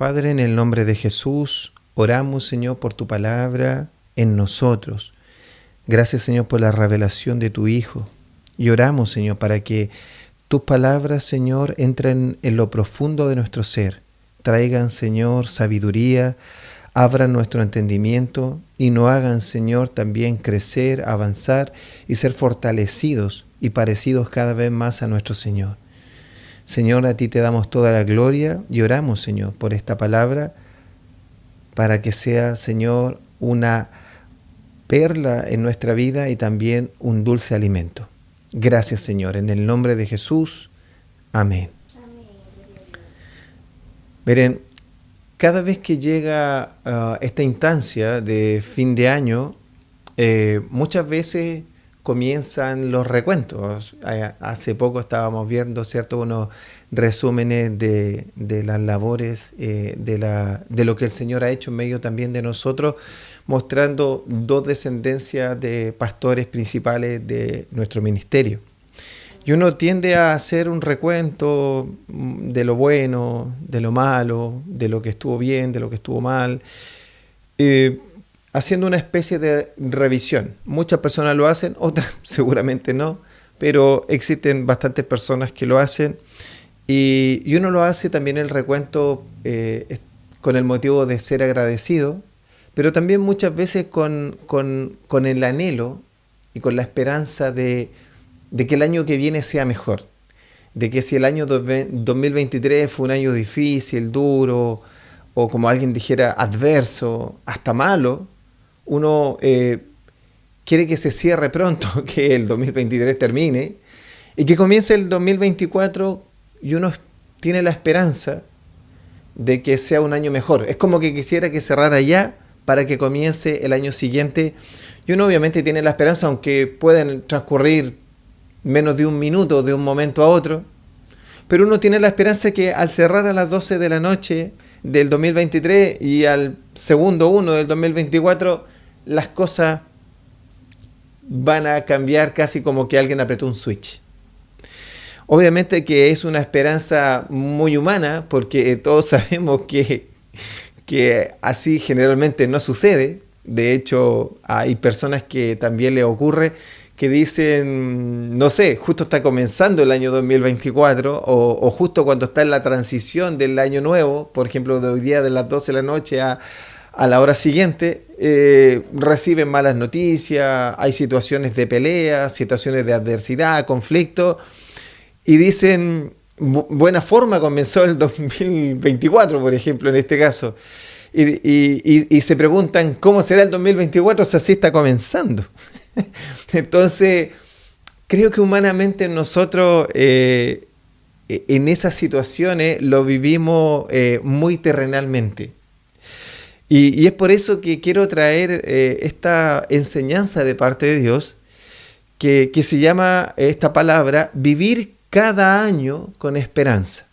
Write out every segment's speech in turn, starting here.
Padre, en el nombre de Jesús, oramos, Señor, por tu palabra en nosotros. Gracias, Señor, por la revelación de tu Hijo. Y oramos, Señor, para que tus palabras, Señor, entren en lo profundo de nuestro ser. Traigan, Señor, sabiduría, abran nuestro entendimiento y nos hagan, Señor, también crecer, avanzar y ser fortalecidos y parecidos cada vez más a nuestro Señor. Señor, a ti te damos toda la gloria y oramos, Señor, por esta palabra para que sea, Señor, una perla en nuestra vida y también un dulce alimento. Gracias, Señor, en el nombre de Jesús. Amén. Miren, cada vez que llega esta instancia de fin de año, muchas veces comienzan los recuentos. Hace poco estábamos viendo, ¿cierto?, unos resúmenes de las labores, de lo que el Señor ha hecho en medio también de nosotros, mostrando dos descendencias de pastores principales de nuestro ministerio. Y uno tiende a hacer un recuento de lo bueno, de lo malo, de lo que estuvo bien, de lo que estuvo mal, haciendo una especie de revisión. Muchas personas lo hacen, otras seguramente no, pero existen bastantes personas que lo hacen y uno lo hace también el recuento con el motivo de ser agradecido, pero también muchas veces con el anhelo y con la esperanza de que el año que viene sea mejor, de que si el año 2023 fue un año difícil, duro, o como alguien dijera, adverso, hasta malo, uno quiere que se cierre pronto, que el 2023 termine y que comience el 2024 y uno tiene la esperanza de que sea un año mejor. Es como que quisiera que cerrara ya para que comience el año siguiente y uno obviamente tiene la esperanza, aunque puedan transcurrir menos de un minuto de un momento a otro, pero uno tiene la esperanza que al cerrar a las 12 de la noche del 2023 y al segundo 1 del 2024, las cosas van a cambiar casi como que alguien apretó un switch. Obviamente que es una esperanza muy humana, porque todos sabemos que así generalmente no sucede. De hecho, hay personas que también les ocurre que dicen, no sé, justo está comenzando el año 2024 o justo cuando está en la transición del año nuevo, por ejemplo, de hoy día de las 12 de la noche a la hora siguiente, reciben malas noticias, hay situaciones de pelea, situaciones de adversidad, conflicto, y dicen, buena forma comenzó el 2024, por ejemplo, en este caso, y se preguntan, ¿cómo será el 2024 si así está comenzando? Entonces, creo que humanamente nosotros en esas situaciones lo vivimos muy terrenalmente. Y es por eso que quiero traer esta enseñanza de parte de Dios, que se llama esta palabra, vivir cada año con esperanza.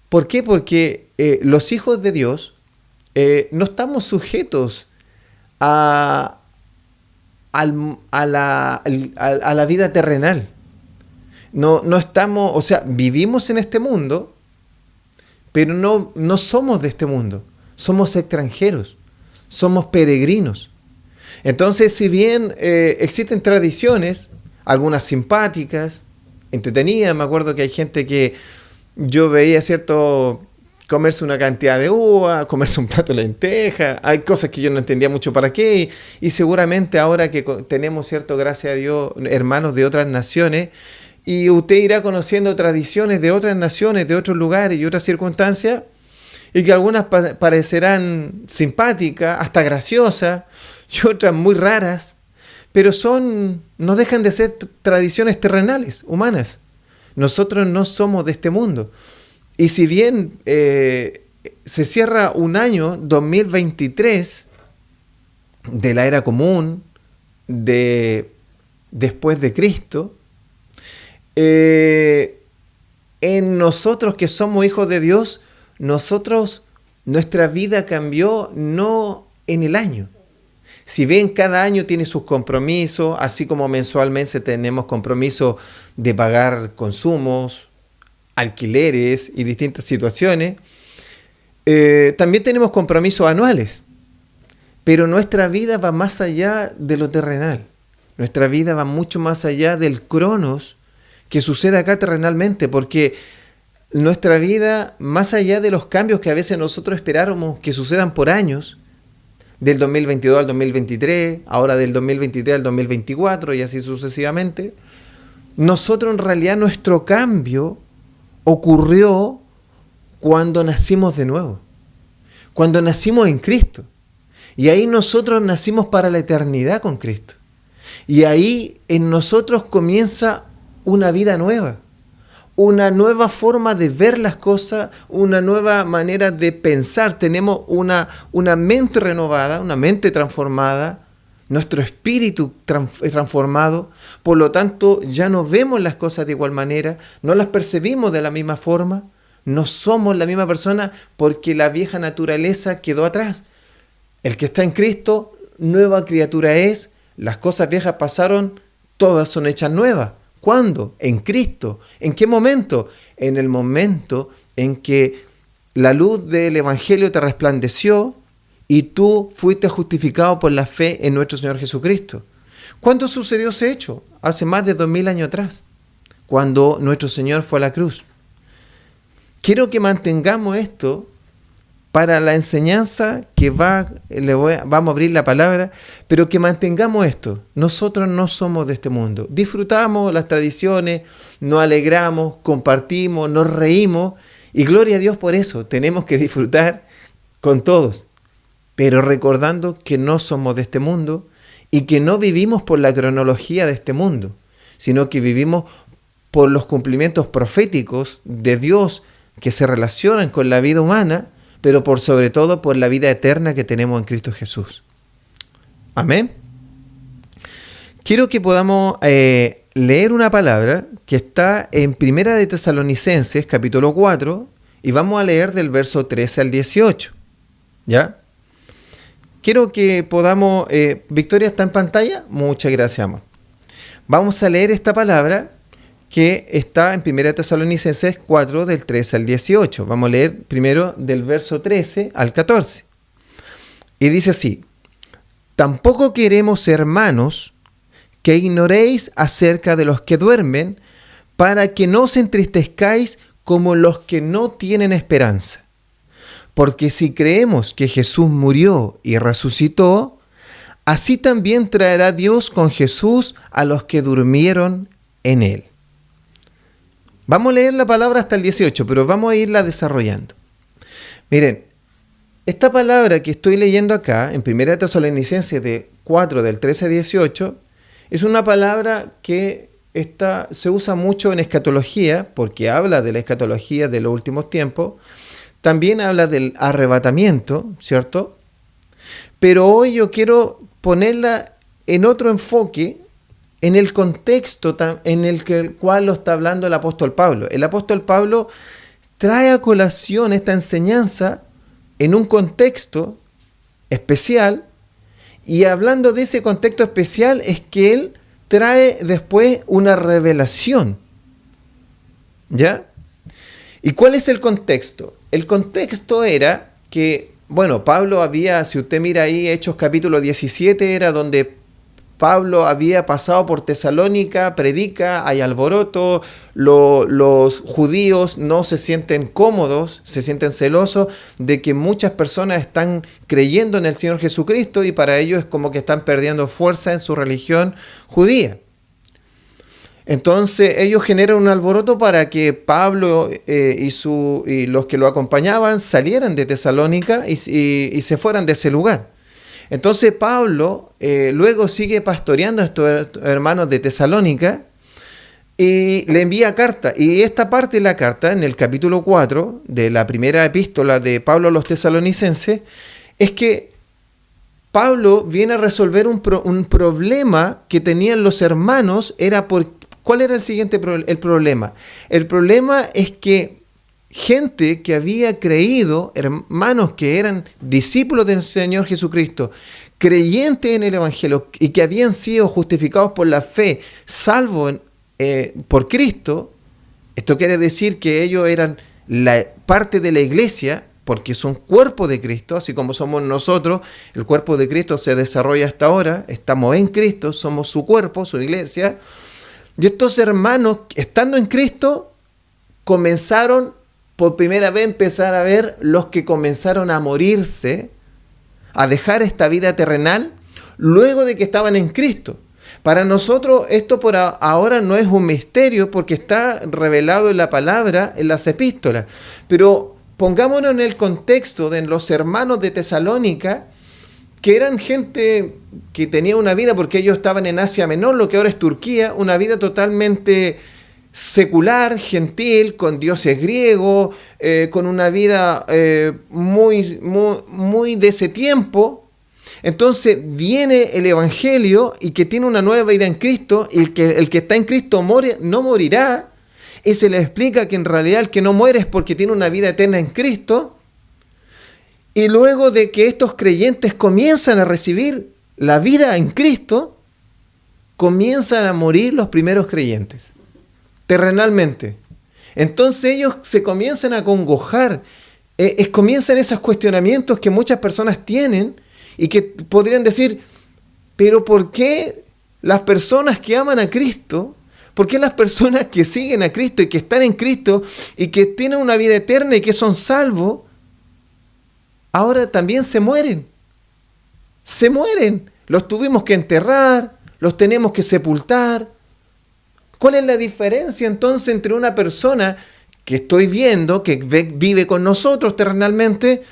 ¿Por qué? Porque los hijos de Dios no estamos sujetos a la vida terrenal. No estamos, o sea, vivimos en este mundo, pero no somos de este mundo. Somos extranjeros, somos peregrinos. Entonces, si bien existen tradiciones, algunas simpáticas, entretenidas, me acuerdo que hay gente que yo veía, ¿cierto?, comerse una cantidad de uva, comerse un plato de lenteja, hay cosas que yo no entendía mucho para qué, y seguramente ahora que tenemos, cierto, gracias a Dios, hermanos de otras naciones, y usted irá conociendo tradiciones de otras naciones, de otros lugares y otras circunstancias, y que algunas parecerán simpáticas, hasta graciosas, y otras muy raras, pero no dejan de ser tradiciones terrenales, humanas. Nosotros no somos de este mundo. Y si bien se cierra un año 2023 de la era común, después de Cristo, en nosotros que somos hijos de Dios, nuestra vida cambió no en el año. Si bien cada año tiene sus compromisos, así como mensualmente tenemos compromiso de pagar consumos, alquileres y distintas situaciones, También tenemos compromisos anuales, pero nuestra vida va más allá de lo terrenal. Nuestra vida va mucho más allá del cronos que sucede acá terrenalmente, porque nuestra vida, más allá de los cambios que a veces nosotros esperáramos que sucedan por años, del 2022 al 2023, ahora del 2023 al 2024 y así sucesivamente, nosotros en realidad nuestro cambio ocurrió cuando nacimos de nuevo, cuando nacimos en Cristo. Y ahí nosotros nacimos para la eternidad con Cristo. Y ahí en nosotros comienza una vida nueva, una nueva forma de ver las cosas, una nueva manera de pensar. Tenemos una mente renovada, una mente transformada, nuestro espíritu transformado. Por lo tanto, ya no vemos las cosas de igual manera, no las percibimos de la misma forma, no somos la misma persona porque la vieja naturaleza quedó atrás. El que está en Cristo, nueva criatura es, las cosas viejas pasaron, todas son hechas nuevas. ¿Cuándo? En Cristo. ¿En qué momento? En el momento en que la luz del Evangelio te resplandeció y tú fuiste justificado por la fe en nuestro Señor Jesucristo. ¿Cuándo sucedió ese hecho? Hace más de 2000 años atrás, cuando nuestro Señor fue a la cruz. Quiero que mantengamos esto para la enseñanza que vamos a abrir la palabra, pero que mantengamos esto. Nosotros no somos de este mundo. Disfrutamos las tradiciones, nos alegramos, compartimos, nos reímos, y gloria a Dios por eso. Tenemos que disfrutar con todos, pero recordando que no somos de este mundo y que no vivimos por la cronología de este mundo, sino que vivimos por los cumplimientos proféticos de Dios que se relacionan con la vida humana, pero por sobre todo por la vida eterna que tenemos en Cristo Jesús. Amén. Quiero que podamos leer una palabra que está en Primera de Tesalonicenses, capítulo 4, y vamos a leer del verso 13 al 18. ¿Ya? Quiero que podamos... ¿Victoria está en pantalla? Muchas gracias, amor. Vamos a leer esta palabra que está en 1 Tesalonicenses 4, del 13 al 18. Vamos a leer primero del verso 13 al 14. Y dice así: tampoco queremos, hermanos, que ignoréis acerca de los que duermen, para que no os entristezcáis como los que no tienen esperanza. Porque si creemos que Jesús murió y resucitó, así también traerá Dios con Jesús a los que durmieron en él. Vamos a leer la palabra hasta el 18, pero vamos a irla desarrollando. Miren, esta palabra que estoy leyendo acá, en 1 Tesalonicenses 4, del 13 al 18, es una palabra que se usa mucho en escatología, porque habla de la escatología de los últimos tiempos. También habla del arrebatamiento, ¿cierto? Pero hoy yo quiero ponerla en otro enfoque, en el contexto en el cual lo está hablando el apóstol Pablo. El apóstol Pablo trae a colación esta enseñanza en un contexto especial, y hablando de ese contexto especial es que él trae después una revelación. ¿Ya? ¿Y cuál es el contexto? El contexto era que, bueno, Pablo había, si usted mira ahí, Hechos capítulo 17, era donde Pablo había pasado por Tesalónica, predica, hay alboroto, los judíos no se sienten cómodos, se sienten celosos de que muchas personas están creyendo en el Señor Jesucristo, y para ellos es como que están perdiendo fuerza en su religión judía. Entonces ellos generan un alboroto para que Pablo y los que lo acompañaban salieran de Tesalónica y se fueran de ese lugar. Entonces Pablo luego sigue pastoreando a estos hermanos de Tesalónica y le envía carta. Y esta parte de la carta, en el capítulo 4 de la primera epístola de Pablo a los tesalonicenses, es que Pablo viene a resolver un problema que tenían los hermanos. ¿Cuál era el siguiente problema? El problema es que gente que había creído, hermanos que eran discípulos del Señor Jesucristo, creyentes en el Evangelio y que habían sido justificados por la fe, salvos por Cristo, esto quiere decir que ellos eran parte de la iglesia, porque son cuerpo de Cristo, así como somos nosotros, el cuerpo de Cristo se desarrolla hasta ahora, estamos en Cristo, somos su cuerpo, su iglesia. Y estos hermanos, estando en Cristo, comenzaron por primera vez a empezar a ver los que comenzaron a morirse, a dejar esta vida terrenal, luego de que estaban en Cristo. Para nosotros esto por ahora no es un misterio porque está revelado en la palabra, en las epístolas. Pero pongámonos en el contexto de los hermanos de Tesalónica, que eran gente que tenía una vida, porque ellos estaban en Asia Menor, lo que ahora es Turquía, una vida totalmente secular, gentil, con dioses griegos, con una vida muy de ese tiempo. Entonces viene el Evangelio y que tiene una nueva vida en Cristo, y el que está en Cristo no morirá, y se le explica que en realidad el que no muere es porque tiene una vida eterna en Cristo. Y luego de que estos creyentes comienzan a recibir la vida en Cristo, comienzan a morir los primeros creyentes, terrenalmente. Entonces ellos se comienzan a congojar, comienzan esos cuestionamientos que muchas personas tienen, y que podrían decir, pero ¿por qué las personas que aman a Cristo, por qué las personas que siguen a Cristo y que están en Cristo y que tienen una vida eterna y que son salvos, ahora también se mueren? Se mueren. Los tuvimos que enterrar, los tenemos que sepultar. ¿Cuál es la diferencia entonces entre una persona que estoy viendo, que vive con nosotros terrenalmente,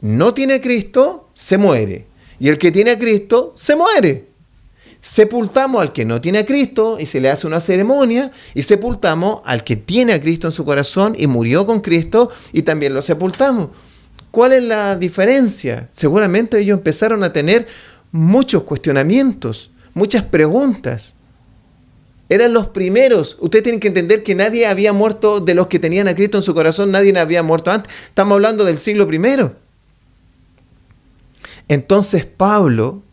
no tiene a Cristo, se muere? Y el que tiene a Cristo, se muere. Sepultamos al que no tiene a Cristo y se le hace una ceremonia, y sepultamos al que tiene a Cristo en su corazón y murió con Cristo y también lo sepultamos. ¿Cuál es la diferencia? Seguramente ellos empezaron a tener muchos cuestionamientos, muchas preguntas. Eran los primeros. Ustedes tienen que entender que nadie había muerto de los que tenían a Cristo en su corazón, nadie había muerto antes. Estamos hablando del siglo I. Entonces Pablo,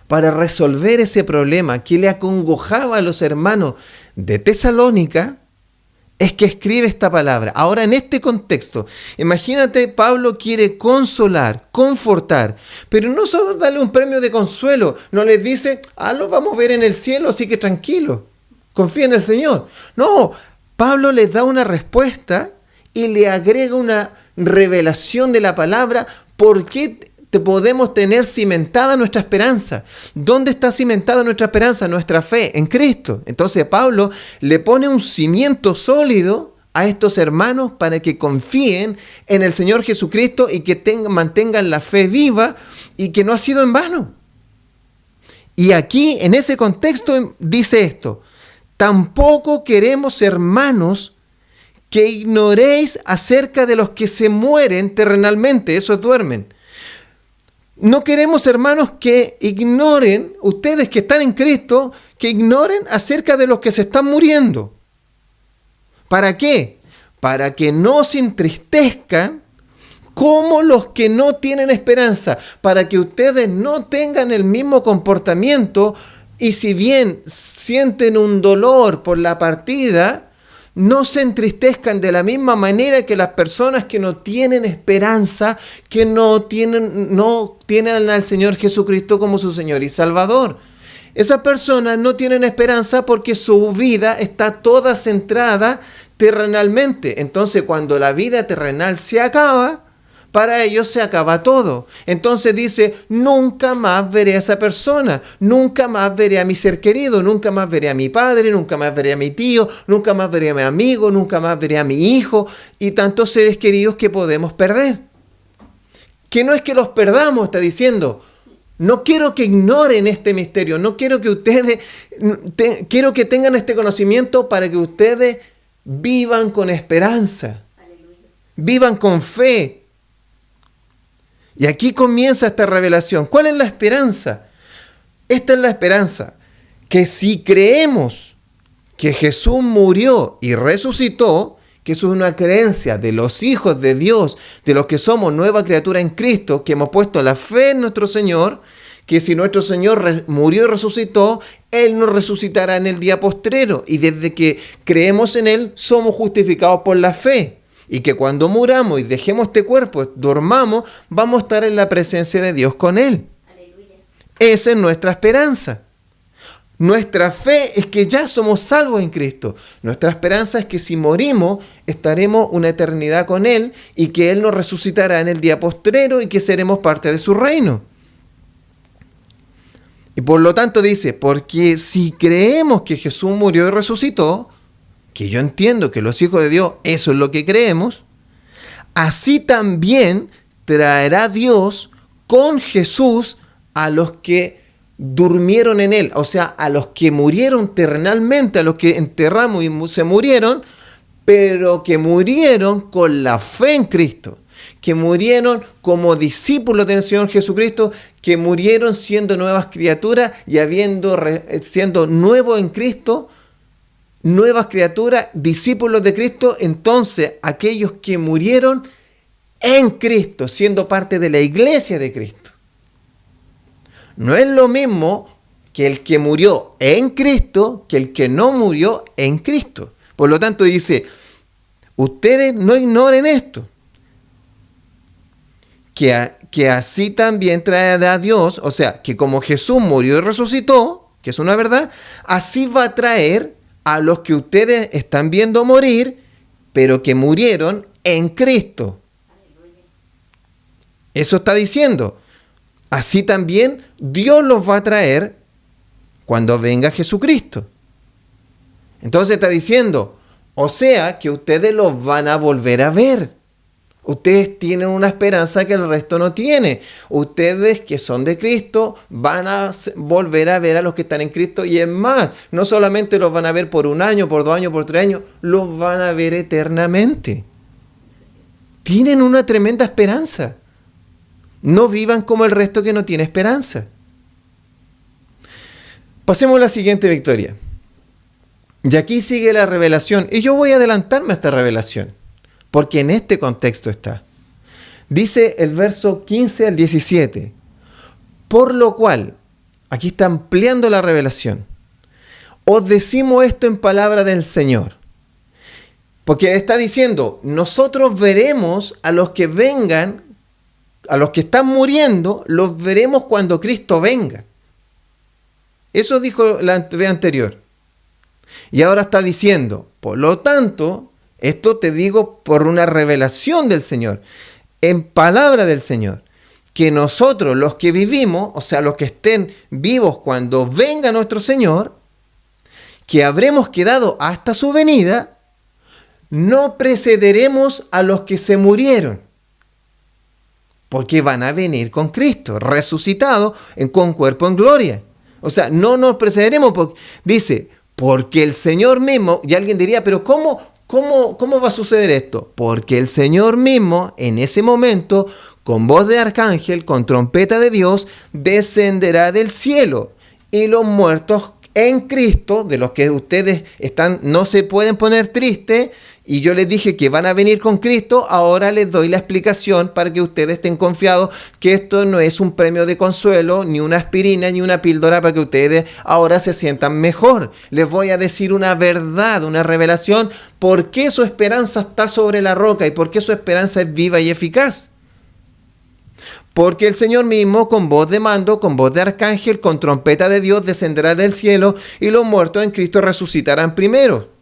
para resolver ese problema que le acongojaba a los hermanos de Tesalónica, es que escribe esta palabra. Ahora, en este contexto, imagínate, Pablo quiere consolar, confortar, pero no solo darle un premio de consuelo, no les dice, lo vamos a ver en el cielo, así que tranquilo, confía en el Señor. No, Pablo les da una respuesta y le agrega una revelación de la palabra. ¿Por qué podemos tener cimentada nuestra esperanza? ¿Dónde está cimentada nuestra esperanza? Nuestra fe en Cristo. Entonces Pablo le pone un cimiento sólido a estos hermanos para que confíen en el Señor Jesucristo y que mantengan la fe viva y que no ha sido en vano. Y aquí, en ese contexto, dice esto: tampoco queremos, hermanos, que ignoréis acerca de los que se mueren terrenalmente, esos duermen. No queremos, hermanos, que ignoren, ustedes que están en Cristo, que ignoren acerca de los que se están muriendo. ¿Para qué? Para que no se entristezcan como los que no tienen esperanza, para que ustedes no tengan el mismo comportamiento y si bien sienten un dolor por la partida, no se entristezcan de la misma manera que las personas que no tienen esperanza, que no tienen al Señor Jesucristo como su Señor y Salvador. Esas personas no tienen esperanza porque su vida está toda centrada terrenalmente. Entonces, cuando la vida terrenal se acaba, para ellos se acaba todo. Entonces dice, nunca más veré a esa persona, nunca más veré a mi ser querido, nunca más veré a mi padre, nunca más veré a mi tío, nunca más veré a mi amigo, nunca más veré a mi hijo y tantos seres queridos que podemos perder. Que no es que los perdamos, está diciendo. No quiero que ignoren este misterio, no quiero que ustedes, quiero que tengan este conocimiento para que ustedes vivan con esperanza, vivan con fe. Y aquí comienza esta revelación. ¿Cuál es la esperanza? Esta es la esperanza, que si creemos que Jesús murió y resucitó, que eso es una creencia de los hijos de Dios, de los que somos nueva criatura en Cristo, que hemos puesto la fe en nuestro Señor, que si nuestro Señor murió y resucitó, Él nos resucitará en el día postrero. Y desde que creemos en Él, somos justificados por la fe. Y que cuando muramos y dejemos este cuerpo, dormamos, vamos a estar en la presencia de Dios con Él. Aleluya. Esa es nuestra esperanza. Nuestra fe es que ya somos salvos en Cristo. Nuestra esperanza es que si morimos, estaremos una eternidad con Él y que Él nos resucitará en el día postrero y que seremos parte de su reino. Y por lo tanto dice, porque si creemos que Jesús murió y resucitó, que yo entiendo que los hijos de Dios, eso es lo que creemos, así también traerá Dios con Jesús a los que durmieron en Él, o sea, a los que murieron terrenalmente, a los que enterramos y se murieron, pero que murieron con la fe en Cristo, que murieron como discípulos del Señor Jesucristo, que murieron siendo nuevas criaturas y siendo nuevos en Cristo, nuevas criaturas, discípulos de Cristo. Entonces aquellos que murieron en Cristo, siendo parte de la iglesia de Cristo. No es lo mismo que el que murió en Cristo que el que no murió en Cristo. Por lo tanto dice, ustedes no ignoren esto, que así también traerá Dios, o sea, que como Jesús murió y resucitó, que es una verdad, así va a traer a los que ustedes están viendo morir, pero que murieron en Cristo. Eso está diciendo. Así también Dios los va a traer cuando venga Jesucristo. Entonces está diciendo, o sea que ustedes los van a volver a ver. Ustedes tienen una esperanza que el resto no tiene. Ustedes que son de Cristo van a volver a ver a los que están en Cristo. Y es más, no solamente los van a ver por 1 año, por 2 años, por 3 años, los van a ver eternamente. Tienen una tremenda esperanza. No vivan como el resto que no tiene esperanza. Pasemos a la siguiente victoria. Y aquí sigue la revelación. Y yo voy a adelantarme a esta revelación, porque en este contexto está. Dice el verso 15 al 17. Por lo cual, aquí está ampliando la revelación. Os decimos esto en palabra del Señor. Porque está diciendo, nosotros veremos a los que vengan, a los que están muriendo, los veremos cuando Cristo venga. Eso dijo la vez anterior. Y ahora está diciendo, por lo tanto, esto te digo por una revelación del Señor, en palabra del Señor, que nosotros los que vivimos, o sea, los que estén vivos cuando venga nuestro Señor, que habremos quedado hasta su venida, no precederemos a los que se murieron. Porque van a venir con Cristo, resucitado con cuerpo en gloria. O sea, no nos precederemos. Dice, porque el Señor mismo, y alguien diría, pero ¿cómo va a suceder esto? Porque el Señor mismo, en ese momento, con voz de arcángel, con trompeta de Dios, descenderá del cielo. Y los muertos en Cristo, de los que ustedes no se pueden poner tristes, y yo les dije que van a venir con Cristo, ahora les doy la explicación para que ustedes estén confiados que esto no es un premio de consuelo, ni una aspirina, ni una píldora para que ustedes ahora se sientan mejor. Les voy a decir una verdad, una revelación, por qué su esperanza está sobre la roca y por qué su esperanza es viva y eficaz. Porque el Señor mismo, con voz de mando, con voz de arcángel, con trompeta de Dios, descenderá del cielo y los muertos en Cristo resucitarán primero.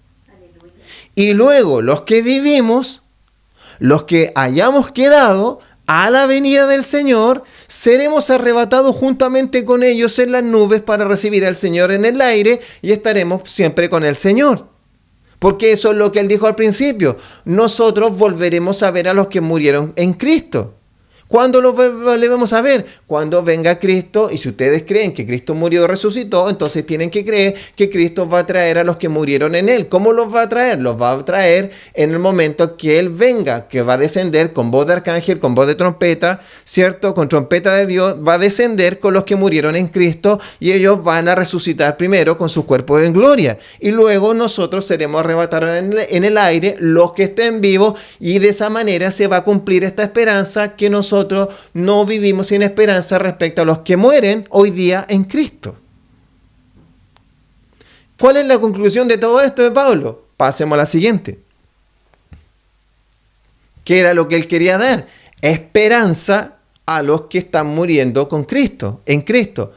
Y luego los que vivimos, los que hayamos quedado a la venida del Señor, seremos arrebatados juntamente con ellos en las nubes para recibir al Señor en el aire y estaremos siempre con el Señor. Porque eso es lo que Él dijo al principio. Nosotros volveremos a ver a los que murieron en Cristo. ¿Cuándo los volvemos a ver? Cuando venga Cristo, y si ustedes creen que Cristo murió y resucitó, entonces tienen que creer que Cristo va a traer a los que murieron en Él. ¿Cómo los va a traer? Los va a traer en el momento que Él venga, que va a descender con voz de arcángel, con voz de trompeta, ¿cierto? Con trompeta de Dios, va a descender con los que murieron en Cristo y ellos van a resucitar primero con sus cuerpos en gloria. Y luego nosotros seremos arrebatados en el aire, los que estén vivos, y de esa manera se va a cumplir esta esperanza que nosotros no vivimos sin esperanza respecto a los que mueren hoy día en Cristo. ¿Cuál es la conclusión de todo esto de Pablo? Pasemos a la siguiente. ¿Qué era lo que él quería dar? Esperanza a los que están muriendo con Cristo, en Cristo.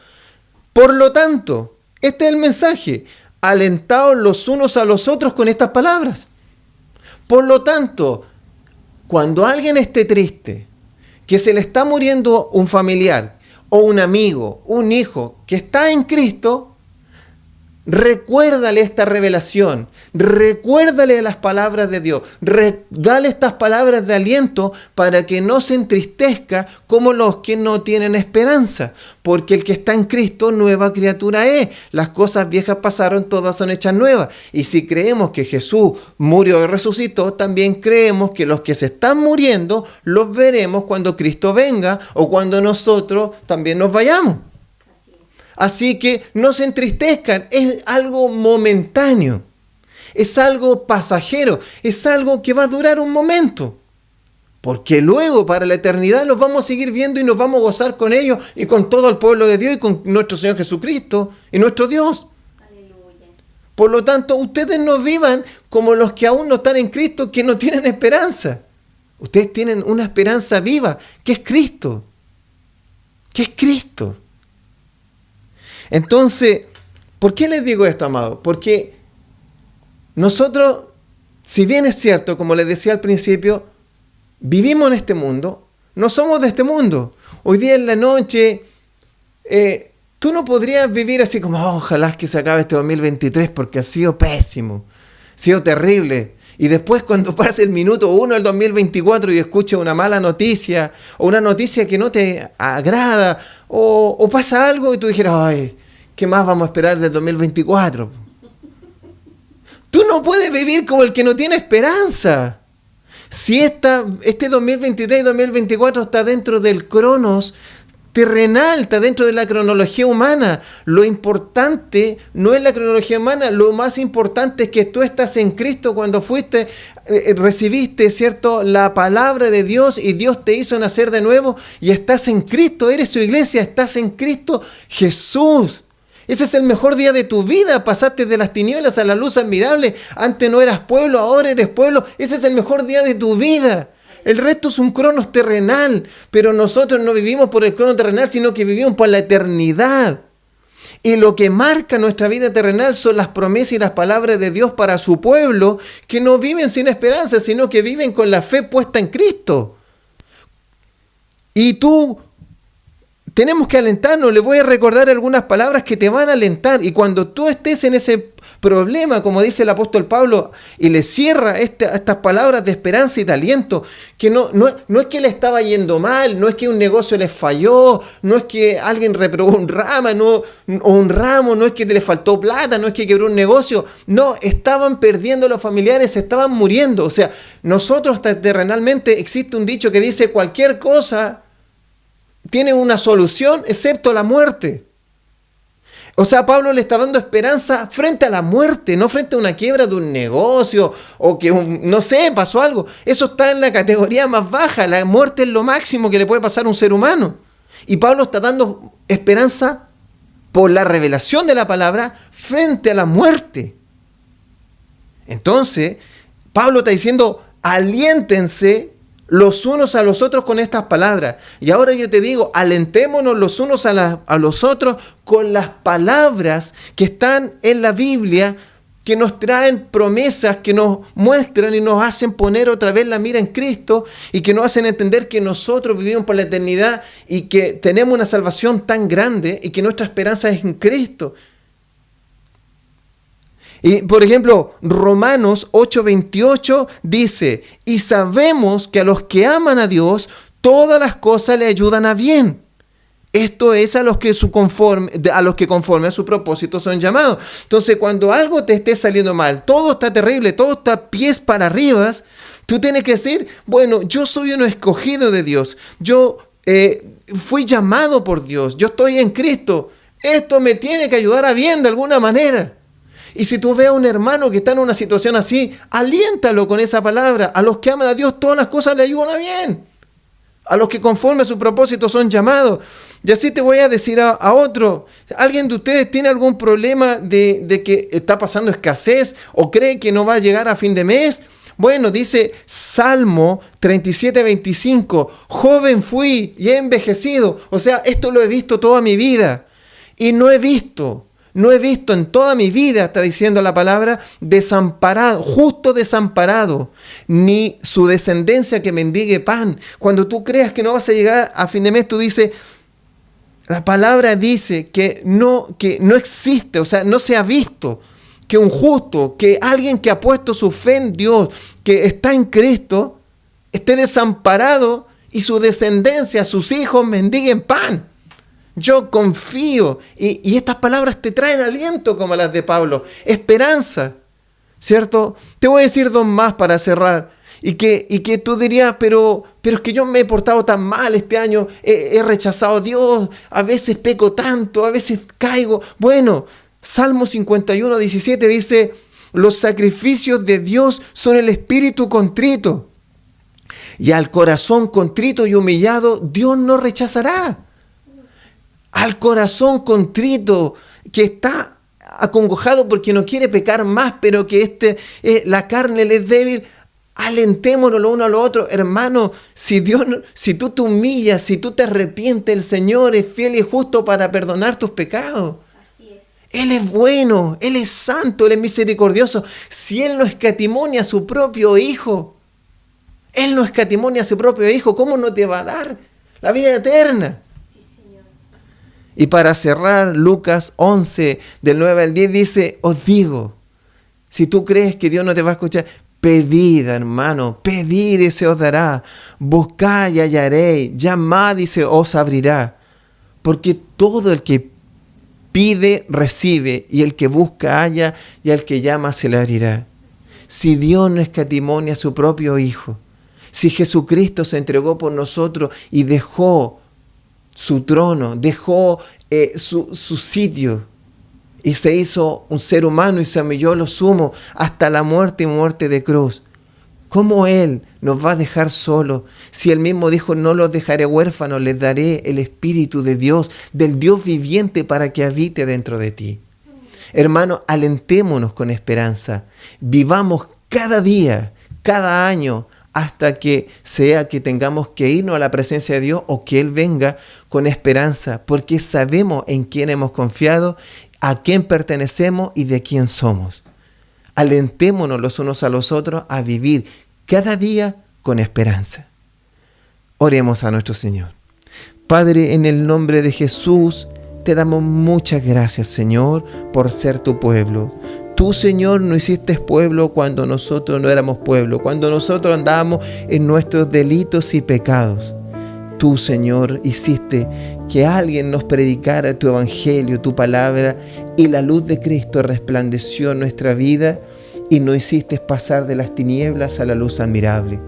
Por lo tanto, este es el mensaje. Alentaos los unos a los otros con estas palabras. Por lo tanto, cuando alguien esté triste, que se le está muriendo un familiar o un amigo, un hijo que está en Cristo, recuérdale esta revelación, recuérdale las palabras de Dios, dale estas palabras de aliento para que no se entristezca como los que no tienen esperanza, porque el que está en Cristo nueva criatura es. Las cosas viejas pasaron, todas son hechas nuevas. Y si creemos que Jesús murió y resucitó, también creemos que los que se están muriendo los veremos cuando Cristo venga o cuando nosotros también nos vayamos. Así que no se entristezcan, es algo momentáneo, es algo pasajero, es algo que va a durar un momento. Porque luego para la eternidad los vamos a seguir viendo y nos vamos a gozar con ellos y con todo el pueblo de Dios y con nuestro Señor Jesucristo y nuestro Dios. Aleluya. Por lo tanto, ustedes no vivan como los que aún no están en Cristo, que no tienen esperanza. Ustedes tienen una esperanza viva, que es Cristo. Que es Cristo. Entonces, ¿por qué les digo esto, amado? Porque nosotros, si bien es cierto, como les decía al principio, vivimos en este mundo, no somos de este mundo. Hoy día en la noche, tú no podrías vivir así como, ojalá que se acabe este 2023 porque ha sido pésimo, ha sido terrible. Y después cuando pase el minuto 1 del 2024 y escuches una mala noticia o una noticia que no te agrada o pasa algo y tú dijeras, ay, ¿qué más vamos a esperar del 2024? Tú no puedes vivir como el que no tiene esperanza. Si este 2023 y 2024 está dentro del cronos terrenal, está dentro de la cronología humana. Lo importante no es la cronología humana, lo más importante es que tú estás en Cristo cuando recibiste, ¿cierto?, la palabra de Dios y Dios te hizo nacer de nuevo y estás en Cristo, eres su iglesia, estás en Cristo Jesús. Ese es el mejor día de tu vida, pasaste de las tinieblas a la luz admirable, antes no eras pueblo, ahora eres pueblo, ese es el mejor día de tu vida. El resto es un cronos terrenal, pero nosotros no vivimos por el crono terrenal, sino que vivimos por la eternidad. Y lo que marca nuestra vida terrenal son las promesas y las palabras de Dios para su pueblo, que no viven sin esperanza, sino que viven con la fe puesta en Cristo. Y tenemos que alentarnos. Le voy a recordar algunas palabras que te van a alentar. Y cuando tú estés en ese problema, como dice el apóstol Pablo, y le cierra estas palabras de esperanza y de aliento, que no es que le estaba yendo mal, no es que un negocio les falló, no es que alguien reprobó un ramo, no es que le faltó plata, no es que quebró un negocio, no, estaban perdiendo los familiares, estaban muriendo. O sea, nosotros terrenalmente existe un dicho que dice cualquier cosa tiene una solución excepto la muerte. O sea, Pablo le está dando esperanza frente a la muerte, no frente a una quiebra de un negocio o que, no sé, pasó algo. Eso está en la categoría más baja. La muerte es lo máximo que le puede pasar a un ser humano. Y Pablo está dando esperanza por la revelación de la palabra frente a la muerte. Entonces, Pablo está diciendo, aliéntense los unos a los otros con estas palabras. Y ahora yo te digo, alentémonos los unos a los otros con las palabras que están en la Biblia, que nos traen promesas, que nos muestran y nos hacen poner otra vez la mira en Cristo y que nos hacen entender que nosotros vivimos por la eternidad y que tenemos una salvación tan grande y que nuestra esperanza es en Cristo. Y por ejemplo, Romanos 8:28 dice, y sabemos que a los que aman a Dios, todas las cosas le ayudan a bien. Esto es a los que conforme a su propósito son llamados. Entonces, cuando algo te esté saliendo mal, todo está terrible, todo está pies para arriba, tú tienes que decir, bueno, yo soy un escogido de Dios, yo fui llamado por Dios, yo estoy en Cristo, esto me tiene que ayudar a bien de alguna manera. Y si tú ves a un hermano que está en una situación así, aliéntalo con esa palabra. A los que aman a Dios, todas las cosas le ayudan a bien. A los que conforme a su propósito son llamados. Y así te voy a decir a otro. ¿Alguien de ustedes tiene algún problema de que está pasando escasez o cree que no va a llegar a fin de mes? Bueno, dice Salmo 37:25, joven fui y he envejecido. O sea, esto lo he visto toda mi vida. Y no he visto en toda mi vida, está diciendo la palabra, desamparado, justo desamparado, ni su descendencia que mendigue pan. Cuando tú creas que no vas a llegar a fin de mes, tú dices, la palabra dice que no existe, o sea, no se ha visto que un justo, que alguien que ha puesto su fe en Dios, que está en Cristo, esté desamparado y su descendencia, sus hijos mendiguen pan. Yo confío, y estas palabras te traen aliento como las de Pablo, esperanza, ¿cierto? Te voy a decir dos más para cerrar, y que tú dirías, pero es que yo me he portado tan mal este año, he rechazado a Dios, a veces peco tanto, a veces caigo. Bueno, Salmo 51:17 dice, los sacrificios de Dios son el espíritu contrito, y al corazón contrito y humillado Dios no rechazará. Al corazón contrito, que está acongojado porque no quiere pecar más, pero que la carne le es débil, alentémonos lo uno a lo otro. Hermano, si tú te humillas, si tú te arrepientes, el Señor es fiel y justo para perdonar tus pecados. Así es. Él es bueno, Él es santo, Él es misericordioso. Si Él no escatimonia a su propio Hijo, ¿cómo no te va a dar la vida eterna? Y para cerrar, Lucas 11, del 9 al 10 dice, os digo, si tú crees que Dios no te va a escuchar, pedid, hermano, pedid y se os dará, buscad y hallaréis, llamad y se os abrirá, porque todo el que pide, recibe, y el que busca, halla, y al que llama, se le abrirá. Si Dios no escatimonia a su propio Hijo, si Jesucristo se entregó por nosotros y dejó su trono, dejó su sitio y se hizo un ser humano y se humilló lo sumo hasta la muerte y muerte de cruz, ¿cómo Él nos va a dejar solos? Si Él mismo dijo, no los dejaré huérfanos, les daré el Espíritu de Dios, del Dios viviente, para que habite dentro de ti. Hermano, alentémonos con esperanza, vivamos cada día, cada año, hasta que sea que tengamos que irnos a la presencia de Dios o que Él venga, con esperanza, porque sabemos en quién hemos confiado, a quién pertenecemos y de quién somos. Alentémonos los unos a los otros a vivir cada día con esperanza. Oremos a nuestro Señor. Padre, en el nombre de Jesús, te damos muchas gracias, Señor, por ser tu pueblo. Tú, Señor, no hiciste pueblo cuando nosotros no éramos pueblo, cuando nosotros andábamos en nuestros delitos y pecados. Tú, Señor, hiciste que alguien nos predicara tu evangelio, tu palabra, y la luz de Cristo resplandeció en nuestra vida y nos hiciste pasar de las tinieblas a la luz admirable.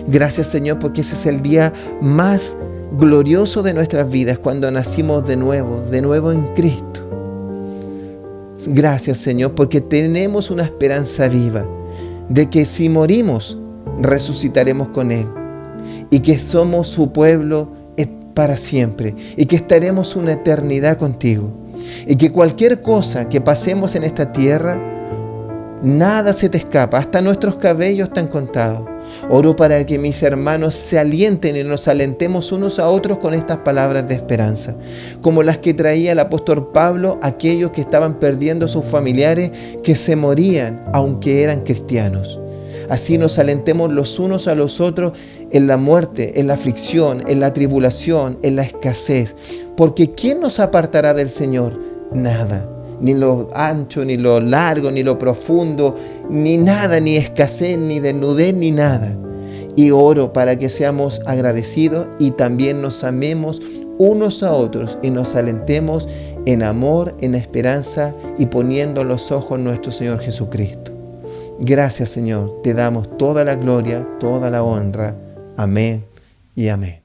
Gracias, Señor, porque ese es el día más glorioso de nuestras vidas, cuando nacimos de nuevo en Cristo. Gracias, Señor, porque tenemos una esperanza viva de que si morimos, resucitaremos con Él, y que somos su pueblo para siempre, y que estaremos una eternidad contigo, y que cualquier cosa que pasemos en esta tierra, nada se te escapa, hasta nuestros cabellos están contados. Oro para que mis hermanos se alienten y nos alentemos unos a otros con estas palabras de esperanza, como las que traía el apóstol Pablo a aquellos que estaban perdiendo a sus familiares, que se morían aunque eran cristianos. Así nos alentemos los unos a los otros en la muerte, en la aflicción, en la tribulación, en la escasez. Porque ¿quién nos apartará del Señor? Nada. Ni lo ancho, ni lo largo, ni lo profundo, ni nada, ni escasez, ni desnudez, ni nada. Y oro para que seamos agradecidos y también nos amemos unos a otros y nos alentemos en amor, en esperanza y poniendo los ojos en nuestro Señor Jesucristo. Gracias, Señor. Te damos toda la gloria, toda la honra. Amén y amén.